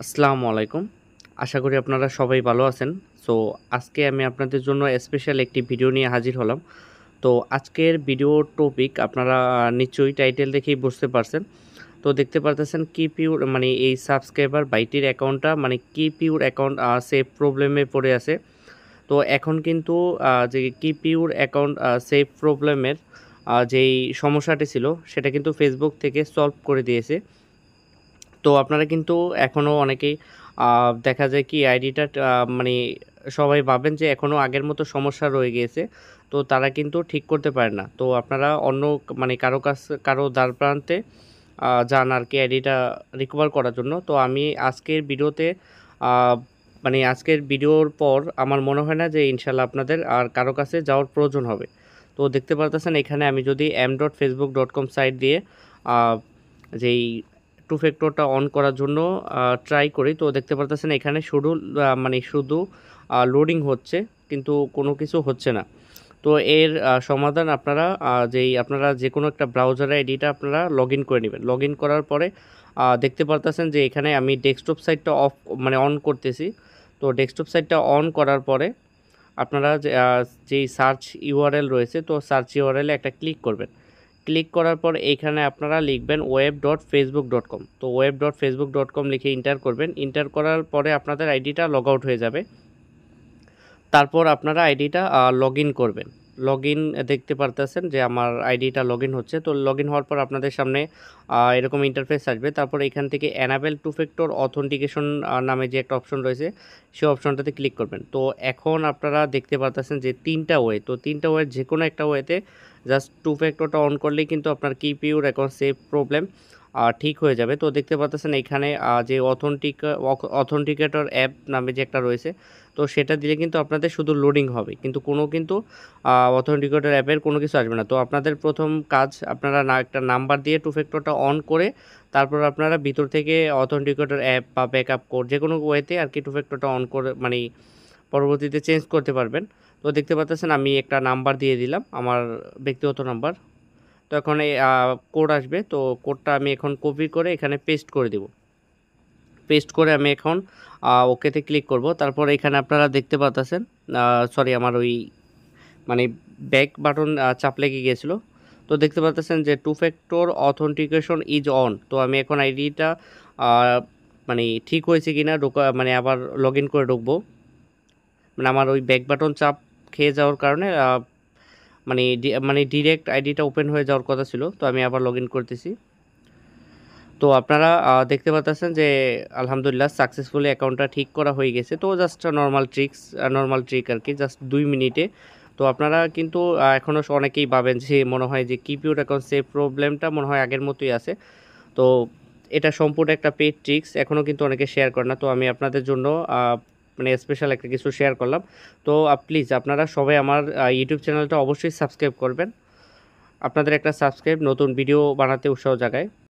আসসালামু আলাইকুম। আশা করি আপনারা সবাই ভালো আছেন। সো আজকে আমি আপনাদের জন্য স্পেশাল একটি ভিডিও নিয়ে হাজির হলাম। তো আজকের ভিডিওর টপিক আপনারা নিশ্চয়ই টাইটেল দেখেই বুঝতে পারছেন। তো দেখতে পারতেছেন কিপ ইউর মানে এই সাবস্ক্রাইবার বাইটির অ্যাকাউন্টটা মানে কিপ ইউর অ্যাকাউন্ট সেভ প্রবলেমে পড়ে আছে। তো এখন কিন্তু যে কিপ ইউর অ্যাকাউন্ট সেভ প্রবলেমের যেই সমস্যাটি ছিল সেটা কিন্তু ফেসবুক থেকে সলভ করে দিয়েছে। তো আপনারা কিন্তু এখনও অনেকেই দেখা যায় কি আইডিটা মানে সবাই ভাবেন যে এখনও আগের মতো সমস্যা রয়ে গিয়েছে। তো তারা কিন্তু ঠিক করতে পারে না। তো আপনারা অন্য মানে কারো দ্বারপ্রান্তে যান আরকি আইডিটা রিকভার করার জন্য। তো আমি আজকের ভিডিওতে আ মানে আজকের ভিডিওর পর আমার মনে হয় না যে ইনশাআল্লাহ আপনাদের আর কারো কাছে যাওয়ার প্রয়োজন হবে। তো দেখতে পারতেছেন এখানে আমি যদি m.facebook.com সাইট দিয়ে আ যেই টু ফ্যাক্টরটা অন করার জন্য ট্রাই করি, তো দেখতে পারতেছেন এখানে মানে শুধু লোডিং হচ্ছে কিন্তু কোনো কিছু হচ্ছে না। তো এর সমাধান আপনারা আপনারা যেকোনো একটা ব্রাউজারে আইডিটা আপনারা লগইন করে নেবেন। লগইন করার পরে দেখতে পারতেছেন যে এখানে আমি ডেস্কটপ সাইটটা মানে অন করতেছি। তো ডেস্কটপ সাইটটা অন করার পরে আপনারা যেই সার্চ ইউআরএল রয়েছে, তো সার্চ ইউআরএলে একটা ক্লিক করবেন। ক্লিক করার পর এইখানে আপনারা লিখবেন web.facebook.com। তো web.facebook.com লিখে এন্টার করবেন। এন্টার করার পরে আপনাদের আইডিটা লগ আউট হয়ে যাবে। তারপর আপনারা আইডিটা লগইন করবেন। লগইন দেখতে পারতেছেন যে আমার আইডিটা লগইন হচ্ছে। তো লগইন হওয়ার পর আপনাদের সামনে এরকম ইন্টারফেস আসবে। তারপর এখান থেকে এনেবল টু ফ্যাক্টর অথেন্টিকেশন নামে যে একটা অপশন রয়েছে, সেই অপশনটাতে ক্লিক করবেন। তো এখন আপনারা দেখতে পারতেছেন যে ৩টা ওয়ে। তো ৩টা ওয়ের যেকোনো একটা ওয়েতে জাস্ট টু ফ্যাক্টরটা অন করলেই কিন্তু আপনার keep your account save problem ঠিক হয়ে যাবে। তো দেখতে পারতেছেন এখানে যে অথেন্টিকেটর অ্যাপ নামে যে একটা রয়েছে, তো সেটা দিলে কিন্তু আপনাদের শুধু লোডিং হবে, কিন্তু অথেন্টিকেটর অ্যাপের কোনো কিছু আসবে না। তো আপনাদের প্রথম কাজ আপনারা একটা নাম্বার দিয়ে টু ফ্যাক্টরটা অন করে তারপর আপনারা ভিতর থেকে অথেন্টিকেটর অ্যাপ বা ব্যাকআপ কোড যেকোনো ওয়েতে আর কি টু ফ্যাক্টরটা অন করে মানে পরবর্তীতে চেঞ্জ করতে পারবেন। তো দেখতে পাচ্ছেন আমি একটা নাম্বার দিয়ে দিলাম, আমার ব্যক্তিগত নাম্বার। তো এখন এই কোড আসবে, তো কোডটা আমি এখন কপি করে এখানে পেস্ট করে দেব। পেস্ট করে আমি এখন ওকেতে ক্লিক করব। তারপর এখানে আপনারা দেখতে পাচ্ছেন সরি আমার ওই মানে ব্যাক বাটন চাপ লেগে গিয়েছিল। তো দেখতে পাচ্ছেন যে two factor authentication is on. তো আমি এখন আইডিটা মানে ঠিক হয়েছে কিনা মানে আবার লগ ইন করে ঢুকবো। মানে আমার ওই ব্যাক বাটন চাপ খেয়ে যাওয়ার কারণে মানে ডিরেক্ট আইডিটা ওপেন হয়ে যাওয়ার কথা ছিল। তো আমি আবার লগ ইন করতেছি। তো আপনারা দেখতে পাচ্ছেন যে আলহামদুলিল্লাহ সাকসেসফুলি অ্যাকাউন্টটা ঠিক করা হয়ে গেছে। তো জাস্ট নরমাল ট্রিক আর কি, জাস্ট 2 মিনিটে। তো আপনারা কিন্তু এখনও অনেকেই ভাবেন যে মনে হয় যে কিপ ইউর অ্যাকাউন্ট সেভ প্রবলেমটা মনে হয় আগের মতোই আছে। তো এটা সম্পূর্ণ একটা পেইড ট্রিক্স, এখনও কিন্তু অনেকে শেয়ার করে না। তো আমি আপনাদের জন্য মানে স্পেশাল একটা কিছু শেয়ার করলাম। তো প্লিজ আপনারা সবাই আমার ইউটিউব চ্যানেলটা অবশ্যই সাবস্ক্রাইব করবেন। আপনাদের একটা সাবস্ক্রাইব নতুন ভিডিও বানাতে উৎসাহ জাগায়।